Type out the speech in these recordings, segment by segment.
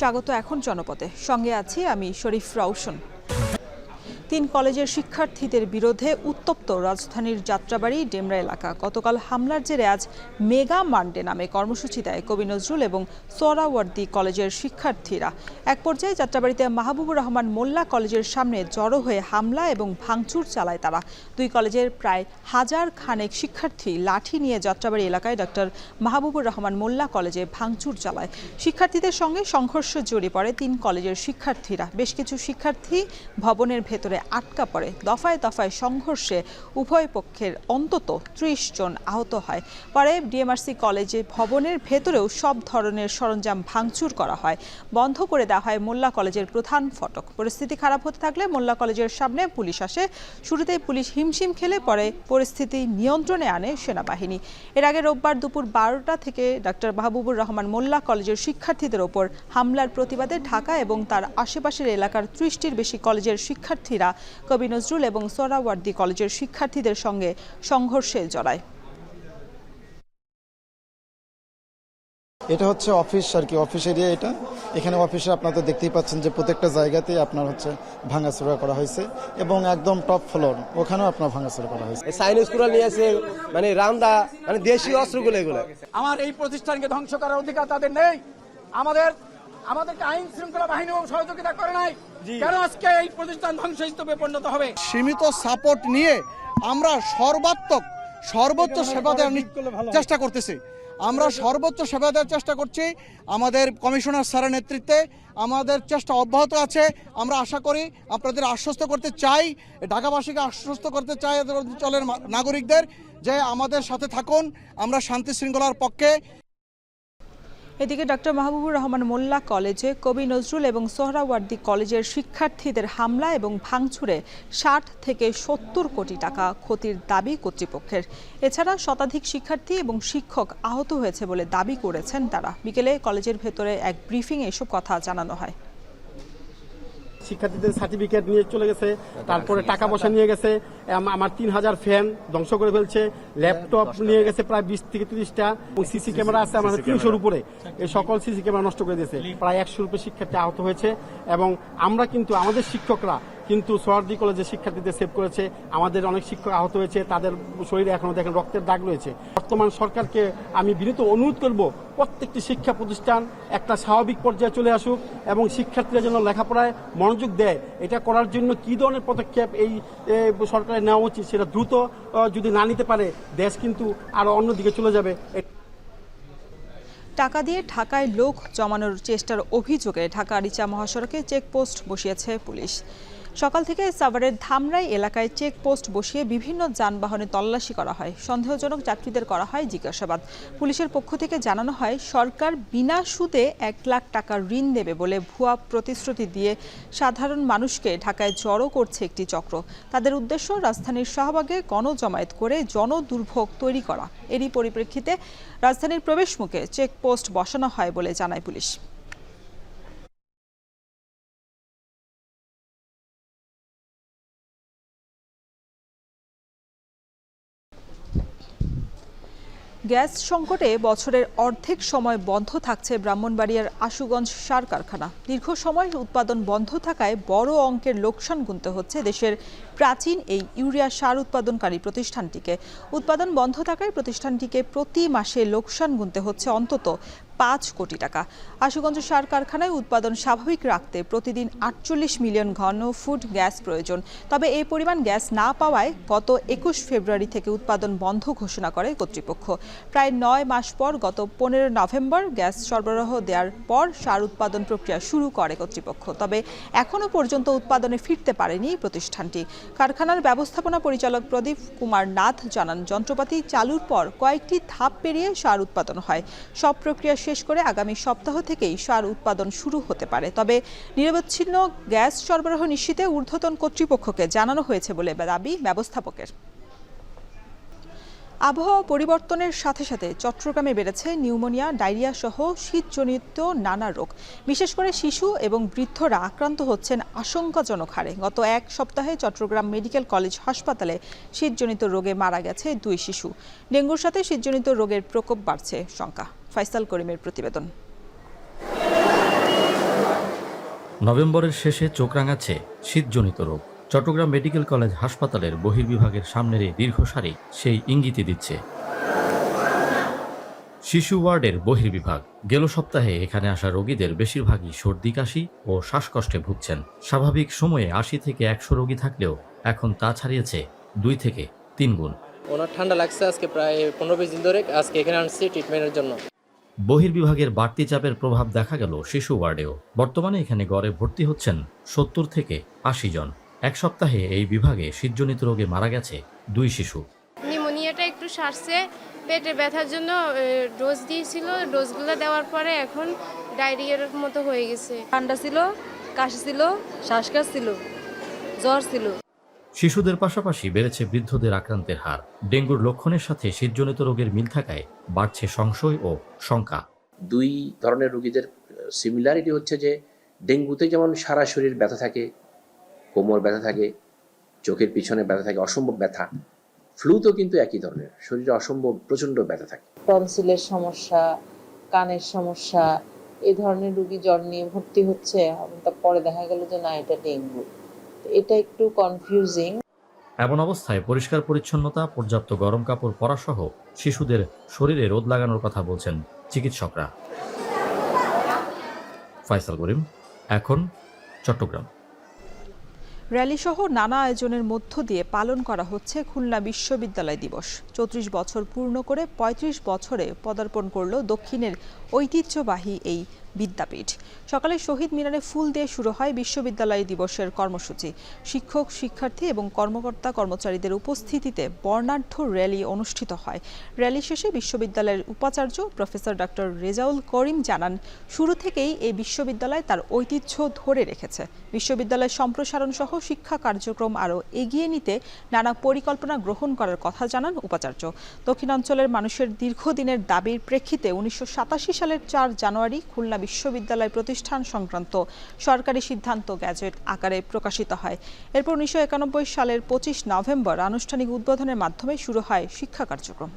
স্বাগত এখন জনপদে, সঙ্গে আছি আমি শরীফ রওশন। 3 কলেজের শিক্ষার্থীদের বিরুদ্ধে উত্তপ্ত রাজধানীর যাত্রাবাড়ি ডেমরা এলাকা। গতকাল হামলার জেরে আজ মেগা মানডে নামে কর্মসূচি দেয় কবি নজরুল এবং সোহরাওয়ার্দী কলেজের শিক্ষার্থীরা। এক পর্যায়ে যাত্রাবাড়িতে মাহবুবুর রহমান মোল্লা কলেজের সামনে জড়ো হয়ে হামলা এবং ভাঙচুর চালায় তারা। 2 কলেজের প্রায় 1000 খানেক শিক্ষার্থী লাঠি নিয়ে যাত্রাবাড়ি এলাকায় ডক্টর মাহবুবুর রহমান মোল্লা কলেজে ভাঙচুর চালায়। শিক্ষার্থীদের সঙ্গে সংঘর্ষ জড়িয়ে পড়ে 3 কলেজের শিক্ষার্থীরা। বেশ কিছু শিক্ষার্থী ভবনের ভেতরে আটকা পড়ে। দফায় দফায় সংঘর্ষে উভয় পক্ষের অন্তত 30 জন আহত হয়। পরে ডিএমআরসি কলেজে ভবনের ভেতরেও সব ধরনের সরঞ্জাম ভাঙচুর করা হয়। বন্ধ করে দেওয়া হয় মোল্লা কলেজের প্রধান ফটক। পরিস্থিতি খারাপ হতে থাকলে মোল্লা কলেজের সামনে পুলিশ আসে। শুরুতেই পুলিশ হিমশিম খেলে পরে পরিস্থিতি নিয়ন্ত্রণে আনে সেনাবাহিনী। এর আগে রোববার দুপুর 12টা থেকে ডক্টর মাহবুবুর রহমান মোল্লা কলেজের শিক্ষার্থীদের ওপর হামলার প্রতিবাদে ঢাকা এবং তার আশেপাশের এলাকার 30টির বেশি কলেজের শিক্ষার্থীরা কবি নজরুল এবং সোহরাওয়ার্দী কলেজের শিক্ষার্থীদের সঙ্গে সংঘর্ষে জড়ায়। এটা হচ্ছে অফিস আর কি, অফিস এরিয়া এটা। এখানে অফিসে আপনারা তো দেখতেই পাচ্ছেন যে প্রত্যেকটা জায়গাতেই আপনার হচ্ছে ভাঙাচোরা করা হয়েছে এবং একদম টপ ফ্লোর ওখানেও আপনার ভাঙাচোরা করা হয়েছে। সাইনিজ কুড়াল নিয়ে আসে, মানে রামদা, মানে দেশীয় অস্ত্রগুলো এগুলো। আমার এই প্রতিষ্ঠানকে ধ্বংস করার অধিকার তাদের নেই। আমাদেরকে আইন শৃঙ্খলা বাহিনী এবং সহযোগিতা করে নাই, কেন আজকে এই প্রতিষ্ঠান ধ্বংসস্তূপে পরিণত হবে? সীমিত সাপোর্ট নিয়ে আমরা সর্বোচ্চ সেবা দেওয়ার চেষ্টা করতেছি। আমরা সর্বোচ্চ সেবা দেওয়ার চেষ্টা করছি। আমাদের কমিশনার স্যারের নেতৃত্বে আমাদের চেষ্টা অব্যাহত আছে। আমরা আশা করি, আপনাদের আশ্বস্ত করতে চাই, ঢাকাবাসীকে আশ্বস্ত করতে চাই অঞ্চলের নাগরিকদের, যে আমাদের সাথে থাকুন, আমরা শান্তি শৃঙ্খলার পক্ষে। এদিকে ডক্টর মাহবুবুর রহমান মোল্লা কলেজে কবি নজরুল এবং সোহরাওয়ার্দী কলেজের শিক্ষার্থীদের হামলা এবং ভাঙচুরে 60 থেকে 70 কোটি টাকা ক্ষতির দাবি কর্তৃপক্ষের। এছাড়া শতাধিক শিক্ষার্থী এবং শিক্ষক আহত হয়েছে বলে দাবি করেছেন তারা। বিকেলে কলেজের ভেতরে এক ব্রিফিংয়ে এসব কথা জানানো হয়। শিক্ষার্থীদের সার্টিফিকেট নিয়ে চলে গেছে, তারপরে টাকা পয়সা নিয়ে গেছে, আমার 3000 ফ্যান ধ্বংস করে ফেলছে, ল্যাপটপ নিয়ে গেছে প্রায় 20 থেকে 30টা, সিসি ক্যামেরা আছে আমাদের 300-র উপরে। এই সকল সিসি ক্যামেরা নষ্ট করে দিয়েছে। প্রায় 100-র উপরে শিক্ষার্থী আহত হয়েছে এবং আমরা কিন্তু আমাদের শিক্ষকরা কিন্তু সোহরাওয়ার্দী কলেজের শিক্ষার্থীদের সেভ করেছে। আমাদের অনেক শিক্ষক আহত হয়েছে, তাদের শরীরে এখনো দেখেন রক্তের দাগ রয়েছে। বর্তমান সরকারকে আমি বিনীত অনুরোধ করব, প্রত্যেকটি শিক্ষা প্রতিষ্ঠান একটা স্বাভাবিক পর্যায়ে চলে আসুক এবং শিক্ষার্থীরা যেন লেখাপড়ায় মনোযোগ দেয়। এটা করার জন্য কি ধরনের পদক্ষেপ এই সরকারের নেওয়া উচিত, সেটা দ্রুত যদি না নিতে পারে দেশ কিন্তু আরো অন্যদিকে চলে যাবে। টাকা দিয়ে ঢাকায় লোক জমানোর চেষ্টার অভিযোগে ঢাকা আরিচা মহাসড়কে চেকপোস্ট বসিয়েছে পুলিশ। সকাল থেকে সাভারের ধামরাই এলাকায় চেকপোস্ট বসিয়ে বিভিন্ন যানবাহনে তল্লাশি করা হয়। সন্দেহজনক যাত্রীদের করা হয় জিজ্ঞাসাবাদ। পুলিশের পক্ষ থেকে জানানো হয়, সরকার বিনা সুদে 1 লাখ টাকা ঋণ দেবে বলে ভুয়া প্রতিশ্রুতি দিয়ে সাধারণ মানুষকে ঢাকায় জড়ো করছে একটি চক্র। তাদের উদ্দেশ্য রাজধানীর শাহবাগে গণজমায়েত করে জনদুর্ভোগ তৈরি করা। এরই পরিপ্রেক্ষিতে রাজধানীর প্রবেশমুখে চেকপোস্ট বসানো হয় বলে জানায় পুলিশ। গ্যাস সংকটে বছরের অর্ধেক সময় বন্ধ থাকছে ব্রাহ্মণবাড়িয়ার আশুগঞ্জ সার কারখানা। দীর্ঘ সময় উৎপাদন বন্ধ থাকায় বড় অঙ্কের লোকসান গুনতে হচ্ছে দেশের প্রাচীন এই ইউরিয়া সার উৎপাদনকারী প্রতিষ্ঠানটিকে। উৎপাদন বন্ধ থাকায় প্রতিষ্ঠানটিকে প্রতি মাসে লোকসান গুনতে হচ্ছে অন্তত 5 কোটি টাকা। আশুগঞ্জ সার কারখানায় উৎপাদন স্বাভাবিক রাখতে প্রতিদিন 48 মিলিয়ন ঘন ফুট গ্যাস প্রয়োজন। তবে এই পরিমাণ গ্যাস না পাওয়ায় গত 21 ফেব্রুয়ারি থেকে উৎপাদন বন্ধ ঘোষণা করে কর্তৃপক্ষ। প্রায় 9 মাস পর গত 15 নভেম্বর গ্যাস সরবরাহ দেওয়ার পর সার উৎপাদন প্রক্রিয়া শুরু করে কর্তৃপক্ষ। তবে এখনও পর্যন্ত উৎপাদনে ফিরতে পারেনি প্রতিষ্ঠানটি। কারখানার ব্যবস্থাপনা পরিচালক প্রদীপ কুমার নাথ জানান, যন্ত্রপাতি চালুর পর কয়েকটি ধাপ পেরিয়ে সার উৎপাদন হয়। সব প্রক্রিয়া শেষ করে আগামী সপ্তাহ থেকেই সার উৎপাদন শুরু হতে পারে। তবে নিরবচ্ছিন্ন গ্যাস সরবরাহ নিশ্চিতে ঊর্ধ্বতন কর্তৃপক্ষকে জানানো হয়েছে বলে দাবি ব্যবস্থাপকের। আবহাওয়া পরিবর্তনের সাথে সাথে চট্টগ্রামে বেড়েছে নিউমোনিয়া, ডায়রিয়া সহ শীতজনিত নানা রোগ। বিশেষ করে শিশু এবং বৃদ্ধরা আক্রান্ত হচ্ছেন আশঙ্কাজনক হারে। গত 1 সপ্তাহে চট্টগ্রাম মেডিকেল কলেজ হাসপাতালে শীতজনিত রোগে মারা গেছে 2 শিশু। ডেঙ্গুর সাথে শীতজনিত রোগের প্রকোপ বাড়ছে শঙ্কা। ফয়সাল করিমের প্রতিবেদন। নভেম্বরের শেষে চোখ রাঙাচ্ছে শীতজনিত রোগ। চট্টগ্রাম মেডিকেল কলেজ হাসপাতালের বহির্বিভাগের সামনের এই দীর্ঘ সারি সেই ইঙ্গিতই দিচ্ছে। শিশু ওয়ার্ডের বহির্বিভাগ। গেল সপ্তাহে এখানে আসা রোগীদের বেশিরভাগই সর্দি কাশি ও শ্বাসকষ্টে ভুগছেন। স্বাভাবিক সময়ে ৮০ থেকে ১০০ রোগী থাকলেও এখন তা ছাড়িয়েছে ২ থেকে ৩ গুণ। ওনার ঠান্ডা লাগছে আজকে প্রায় ১৫-২০ দিন ধরে, আজকে এখানে আনছি ট্রিটমেন্টের জন্য। বহির্বিভাগের বাড়তি চাপের প্রভাব দেখা গেল শিশু ওয়ার্ডেও। বর্তমানে এখানে গড়ে ভর্তি হচ্ছেন ৭০ থেকে ৮০ জন। এক সপ্তাহে এই বিভাগে শীতজনিত রোগে মারা গেছে ২ শিশু। নিউমোনিয়াটা একটু সারছে, পেটে ব্যথার জন্য ডোজ দিয়েছিল, ডোজগুলো দেওয়ার পরে এখন ডায়রিয়ার মতো হয়ে গেছে। ঠান্ডা ছিল, কাশি ছিল, শ্বাসকষ্ট ছিল, জ্বর ছিল। শিশুদের পাশাপাশি বেড়েছে বৃদ্ধদের আক্রান্তের হার। ডেঙ্গুর লক্ষণের সাথে শীতজনিত রোগের মিল থাকায় বাড়ছে সংশয় ও শঙ্কা। ২ ধরনের রোগীদের সিমিলারিটি হচ্ছে যে ডেঙ্গুতে যেমন সারা শরীর ব্যথা থাকে, কোমর ব্যথা থাকে, চোখের পিছনে ব্যথা থাকে, অসম্ভব ব্যথা। ফ্লুতেও কিন্তু একই ধরনের, শরীরে অসম্ভব প্রচণ্ড ব্যথা থাকে। টনসিলের সমস্যা, কানের সমস্যা, এই ধরনের রোগী জ্বর নিয়ে ভর্তি হচ্ছে, তারপরে দেখা গেল যে না, এটা ডেঙ্গু। এটা একটু কনফিউজিং। এমন অবস্থায় পরিষ্কার পরিচ্ছন্নতা, পর্যাপ্ত গরম কাপড় পরা সহ শিশুদের শরীরে রোদ লাগানোর কথা বলছেন চিকিৎসকরা। ফয়সাল করিম, এখন চট্টগ্রাম। র্যালিসহ নানা আয়োজনের মধ্য দিয়ে পালন করা হচ্ছে খুলনা বিশ্ববিদ্যালয় দিবস। ৩৪ বছর পূর্ণ করে ৩৫ বছরে পদার্পণ করল দক্ষিণের ঐতিহ্যবাহী এই বিদ্যাপীঠ। সকালে শহীদ মিনারে ফুল দিয়ে শুরু হয় বিশ্ববিদ্যালয় দিবসের কর্মসূচি। শিক্ষক, শিক্ষার্থী এবং কর্মকর্তা কর্মচারীদের উপস্থিতিতে বর্ণাঢ্য র্যালি অনুষ্ঠিত হয়। র্যালি শেষে বিশ্ববিদ্যালয়ের উপাচার্য প্রফেসর ডক্টর রেজাউল করিম জানান, শুরু থেকেই এই বিশ্ববিদ্যালয় তার ঐতিহ্য ধরে রেখেছে। বিশ্ববিদ্যালয় সম্প্রসারণ সহ শিক্ষা কার্যক্রম আরও এগিয়ে নিতে নানা পরিকল্পনা গ্রহণ করার কথা জানান উপাচার্য। দক্ষিণাঞ্চলের মানুষের দীর্ঘদিনের দাবির প্রেক্ষিতে ১৯৮৭ সালের ৪ জানুয়ারি খুলনা বিশ্ববিদ্যালয় প্রতিষ্ঠান সংক্রান্ত সরকারি সিদ্ধান্ত গ্যাজেট আকারে প্রকাশিত হয়। এরপর ১৯৯১ সালের ২৫ নভেম্বর আনুষ্ঠানিক উদ্বোধনের মাধ্যমে শুরু হয় শিক্ষা কার্যক্রম।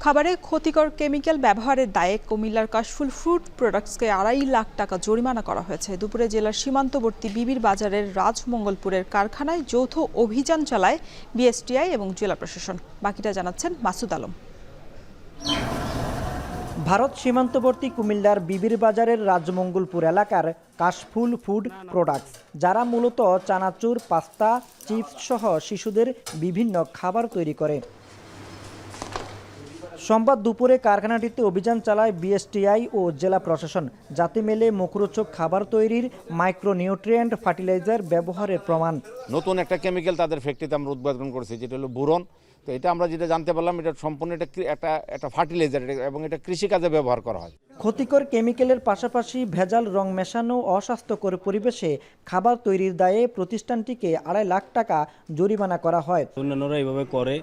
খাবারে ক্ষতিকর কেমিক্যাল ব্যবহারের দায়ে কুমিল্লার কাশফুল ফুড প্রোডাক্টসকে ২.৫ লাখ টাকা জরিমানা করা হয়েছে। দুপুরে জেলার সীমান্তবর্তী বিবির বাজারের রাজমঙ্গলপুরের কারখানায় যৌথ অভিযান চালায় বিএসটিআই এবং জেলা প্রশাসন। বাকিটা জানাচ্ছেন মাসুদ আলম। ভারত সীমান্তবর্তী কুমিল্লার বিবির বাজারের রাজমঙ্গলপুর এলাকার কাশফুল ফুড প্রোডাক্টস, যারা মূলত চানাচুর, পাস্তা, চিপস সহ শিশুদের বিভিন্ন খাবার তৈরি করে। সোমবার দুপুরে কারখানাটিতে অভিযান চালায় বিএসটিআই ও জেলা প্রশাসন, যাতে মেলে মুখরোচক খাবার তৈরির মাইক্রোনিউট্রিয়েন্ট ফার্টিলাইজার ব্যবহারের প্রমাণ। নতুন একটা কেমিক্যাল তাদের ফ্যাক্টরিতে আমরা উৎপাদন করেছি, যেটা হলো বোরন। তো এটা আমরা যেটা জানতে পারলাম, এটা সম্পূর্ণ একটা ফার্টিলাইজার এবং এটা কৃষিকাজে ব্যবহার করা হয়। ক্ষতিকর কেমিক্যালের পাশাপাশি ভেজাল রং মেশানো, অস্বাস্থ্যকর পরিবেশে খাবার তৈরির দায়ে প্রতিষ্ঠানটিকে ২.৫ লাখ টাকা জরিমানা করা হয়। অন্যান্যরা এইভাবে করে,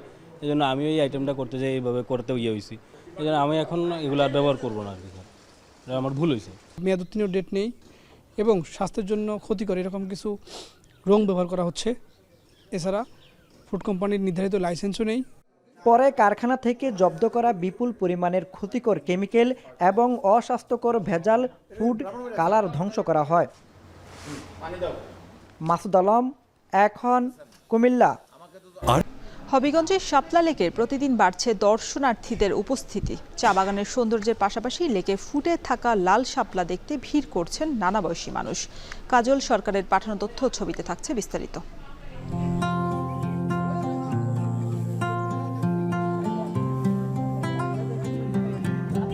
এই জন্য আমি এই আইটেমটা করতে যাই, এইভাবে করতে হয়েছি। এই জন্য আমি এখন এগুলো আর ব্যবহার করবো না, আর কি এটা আমার ভুল হয়েছে। মেয়াদ উত্তীর্ণ ডেট নেই এবং স্বাস্থ্যের জন্য ক্ষতিকর এরকম কিছু রং ব্যবহার করা হচ্ছে। এছাড়া ফুড কোম্পানির নির্ধারিত লাইসেন্সও নেই। পরে কারখানা থেকে জব্দ করা বিপুল পরিমাণের ক্ষতিকর কেমিক্যাল এবং অস্বাস্থ্যকর ভেজাল ফুড কালার ধ্বংস করা হয়। মাসুদ আলম, এখন কুমিল্লা। হবিগঞ্জের শাপলা লেকে প্রতিদিন বাড়ছে দর্শনার্থীদের উপস্থিতি। চা বাগানের সৌন্দর্যের পাশাপাশি লেকে ফুটে থাকা লাল শাপলা দেখতে ভিড় করছেন নানা বয়সী মানুষ। কাজল সরকারের পাঠানো তথ্য ছবিতে থাকছে বিস্তারিত।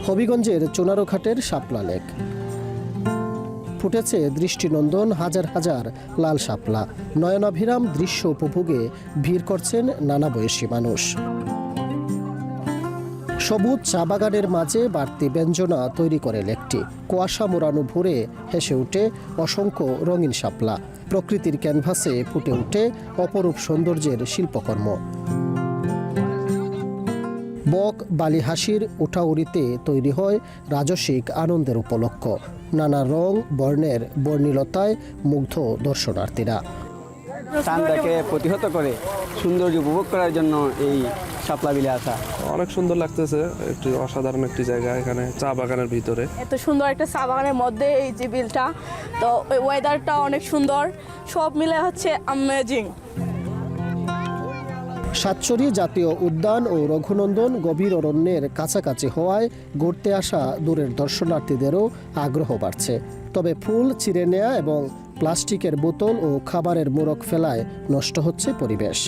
হবিগঞ্জের চুনারোঘাটের শাপলা লেক ফুটেছে দৃষ্টিনন্দন হাজার হাজার লাল শাপলা। নয়নাভিরাম দৃশ্য উপভোগে ভিড় করছেন নানা বয়সী মানুষ। সবুজ চা বাগানের মাঝে বাড়তি ব্যঞ্জনা তৈরি করে লেকটি। কুয়াশা মোড়ানো ভোরে হেসে ওঠে অসংখ্য রঙিন শাপলা। প্রকৃতির ক্যানভাসে ফুটে ওঠে অপরূপ সৌন্দর্যের শিল্পকর্ম। বক বালিহাসির উঠাউড়িতে তৈরি হয় রাজসিক আনন্দের উপলক্ষ। নানা রং বর্ণের বর্ণিলতায় মুগ্ধ দর্শনার্থীরা। ঠান্ডাকে প্রতিহত করে সৌন্দর্য উপভোগ করার জন্য এই শাপলা বিলে আসা। অনেক সুন্দর লাগতেছে, একটি অসাধারণ একটি জায়গা, এখানে চা বাগানের ভিতরে। এত সুন্দর একটা চা বাগানের মধ্যে এই যে বিলটা, তো ওয়েদারটা অনেক সুন্দর, সব মিলে হচ্ছে অ্যামেজিং। সাতচুরি জাতীয় উদ্যান ও রঘুনন্দন গভীর অরণ্যের কাছাকাছি হওয়ায় ঘুরতে আসা দূরের দর্শনার্থীদেরও আগ্রহ বাড়ছে। তবে ফুল ছিঁড়ে নেওয়া এবং প্লাস্টিকের বোতল ও খাবারের মোড়ক ফেলায় নষ্ট হচ্ছে পরিবেশ।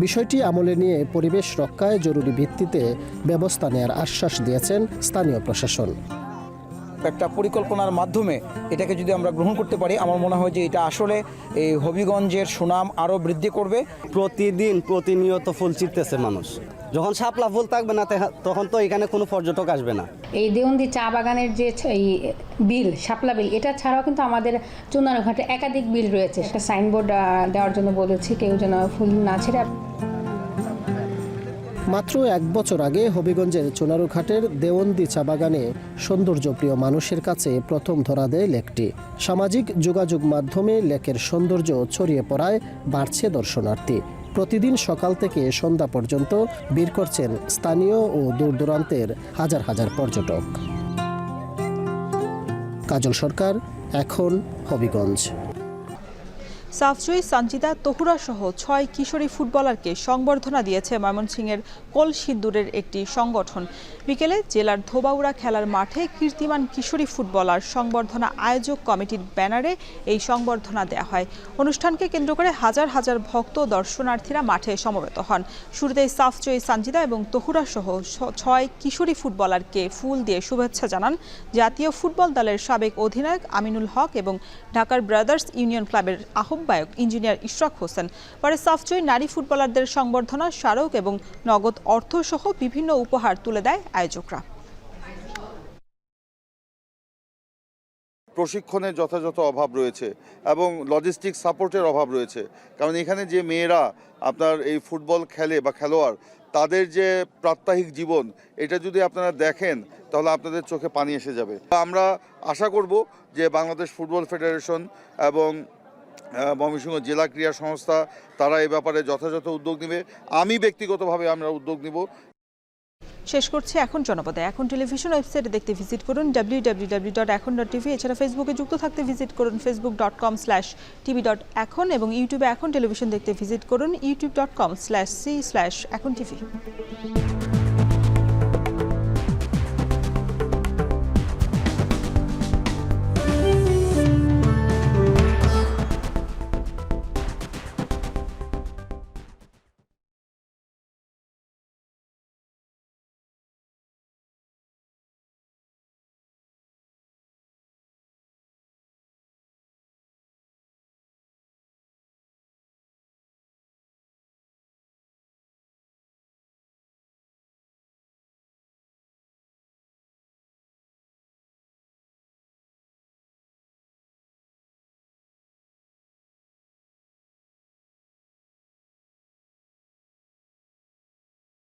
বিষয়টি আমলে নিয়ে পরিবেশ রক্ষায় জরুরি ভিত্তিতে ব্যবস্থা নেওয়ার আশ্বাস দিয়েছেন স্থানীয় প্রশাসন। একটা পরিকল্পনার মাধ্যমে এটাকে যদি আমরা গ্রহণ করতে পারি, আমার মনে হয় যে এটা আসলে এই হবিগঞ্জের সুনাম আরও বৃদ্ধি করবে। প্রতিদিন প্রতিনিয়ত ফুল ছিঁড়তেছে মানুষ, যখন শাপলা ফুল থাকবে না তখন তো এখানে কোনো পর্যটক আসবে না। এই দেওয়ান্দি চা বাগানের যে এই বিল, শাপলা বিল, এটা ছাড়াও কিন্তু আমাদের চুনারুঘাটে একাধিক বিল রয়েছে। একটা সাইনবোর্ড দেওয়ার জন্য বলেছি, কেউ যেন ফুল না ছেড়ে। মাত্র 1 বছর আগে হবিগঞ্জের চুনারুঘাটের দেওয়ান্দি চা বাগানে সৌন্দর্যপ্রিয় মানুষের কাছে প্রথম ধরা দেয় লেকটি। সামাজিক যোগাযোগ মাধ্যমে লেকের সৌন্দর্য ছড়িয়ে পড়ায় বাড়ছে দর্শনার্থী। প্রতিদিন সকাল থেকে সন্ধ্যা পর্যন্ত ভিড় করছেন স্থানীয় ও দূর দূরান্তের হাজার হাজার পর্যটক। কাজল সরকার, এখন হবিগঞ্জ। সাফজয়ী, সানজিদা, তহুরা সহ 6 কিশোরী ফুটবলারকে সংবর্ধনা দিয়েছে ময়মনসিংহের কলসিন্দুরের একটি সংগঠন। বিকেলে জেলার ধোবাউড়া খেলার মাঠে কীর্তিমান কিশোরী ফুটবলার সংবর্ধনা আয়োজক কমিটির ব্যানারে এই সংবর্ধনা দেওয়া হয়। অনুষ্ঠানকে কেন্দ্র করে হাজার হাজার ভক্ত দর্শনার্থীরা মাঠে সমবেত হন। শুরুতেই সাফজয়ী, সানজিদা এবং তহুরা সহ 6 কিশোরী ফুটবলারকে ফুল দিয়ে শুভেচ্ছা জানান জাতীয় ফুটবল দলের সাবেক অধিনায়ক আমিনুল হক এবং ঢাকার ব্রাদার্স ইউনিয়ন ক্লাবের আহ্বায়ক ইঞ্জিনিয়ার ইশরাক হোসেন। পরে সাফজয়ী নারী ফুটবলারদের সংবর্ধনা, স্মারক এবং নগদ অর্থসহ বিভিন্ন উপহার তুলে দেয় আয়োজকরা। প্রশিক্ষণের যথাযথ অভাব রয়েছে এবং লজিস্টিক সাপোর্টের অভাব রয়েছে, কারণ এখানে যে মেয়েরা আপনার এই ফুটবল খেলে বা খেলোয়াড়, তাদের যে প্রাত্যহিক জীবন, এটা যদি আপনারা দেখেন তাহলে আপনাদের চোখে পানি এসে যাবে। আমরা আশা করব যে বাংলাদেশ ফুটবল ফেডারেশন এবং ময়মনসিংহ জেলা ক্রীড়া সংস্থা তারা এই ব্যাপারে যথাযথ উদ্যোগ নেবে। আমি ব্যক্তিগতভাবে আমরা উদ্যোগ নিব। শেষ করছি এখন জনপদে। এখন টেলিভিশন ওয়েবসাইটে দেখতে ভিজিট করুন www.এখন.tv। এছাড়া ফেসবুকে যুক্ত থাকতে ভিজিট করুন facebook.com/tv.এখন এবং ইউটিউবে এখন টেলিভিশন দেখতে ভিজিট করুন youtube.com/c/এখন tv।